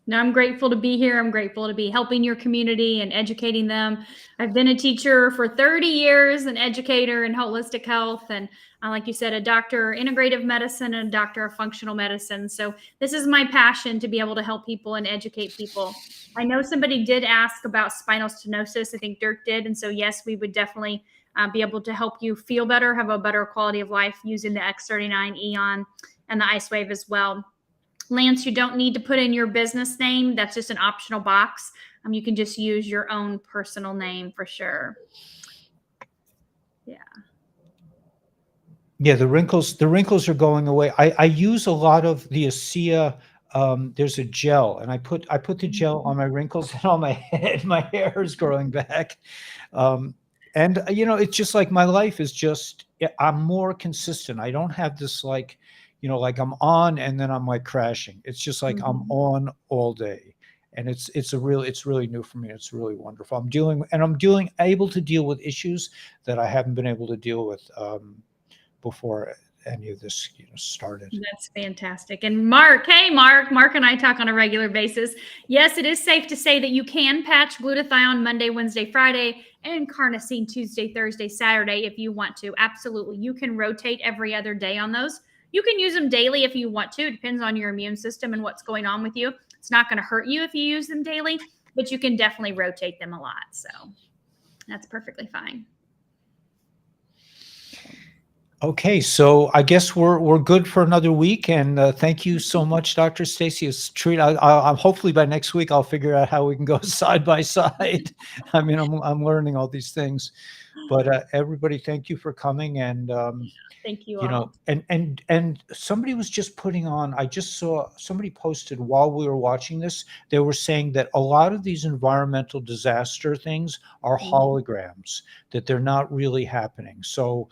No, I'm grateful to be here. I'm grateful to be helping your community and educating them. I've been a teacher for 30 years, an educator in holistic health, and like you said, a doctor of integrative medicine and a doctor of functional medicine. So this is my passion, to be able to help people and educate people. I know somebody did ask about spinal stenosis. I think Dirk did. And so, yes, we would definitely be able to help you feel better, have a better quality of life using the X39 Eon and the Ice Wave as well. Lance, you don't need to put in your business name. That's just an optional box. You can just use your own personal name for sure. Yeah. Yeah, the wrinkles are going away. I use a lot of the ASEA. There's a gel, and I put the gel on my wrinkles and on my head. My hair is growing back. And it's just like my life is just, I'm more consistent. I don't have this, like, like I'm on and then I'm like crashing. It's just like I'm on all day. And it's really new for me. It's really wonderful. I'm able to deal with issues that I haven't been able to deal with before any of this started. That's fantastic. And Mark and I talk on a regular basis. Yes, it is safe to say that you can patch glutathione Monday, Wednesday, Friday, and carnosine Tuesday, Thursday, Saturday if you want to. Absolutely. You can rotate every other day on those. You can use them daily if you want to. It depends on your immune system and what's going on with you. It's not going to hurt you if you use them daily, but you can definitely rotate them a lot. So that's perfectly fine. Okay, so I guess we're good for another week, and thank you so much, Dr. Stacy. It's treat. I'm hopefully by next week I'll figure out how we can go side by side. I mean, I'm learning all these things, but everybody, thank you for coming. And thank you all. And somebody was just putting on. I just saw somebody posted while we were watching this. They were saying that a lot of these environmental disaster things are holograms, that they're not really happening. So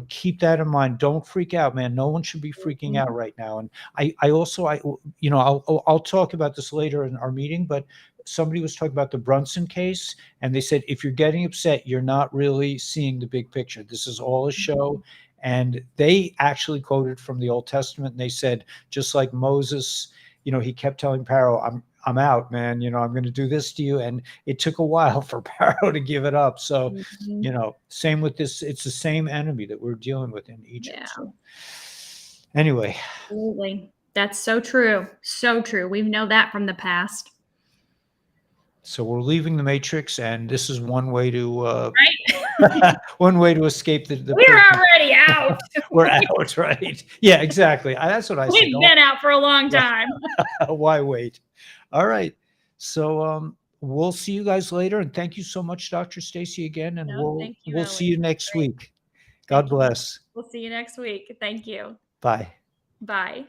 keep that in mind. Don't freak out, man. No one should be freaking out right now. And I also I'll talk about this later in our meeting, but somebody was talking about the Brunson case, and they said, if you're getting upset, you're not really seeing the big picture. This is all a show. And they actually quoted from the Old Testament, and they said, just like Moses, he kept telling Pharaoh, I'm out, man. I'm going to do this to you. And it took a while for Pharaoh to give it up. So, same with this. It's the same enemy that we're dealing with in Egypt. Yeah. So, anyway. Absolutely. That's so true. So true. We know that from the past. So we're leaving the matrix, and this is one way to one way to escape the We're already out. We're out, right? Yeah, exactly. That's what I said. We've been out for a long time. Why wait? All right. So we'll see you guys later, and thank you so much, Dr. Stacy, again, and we'll see you next week. God bless. We'll see you next week. Thank you. Bye. Bye.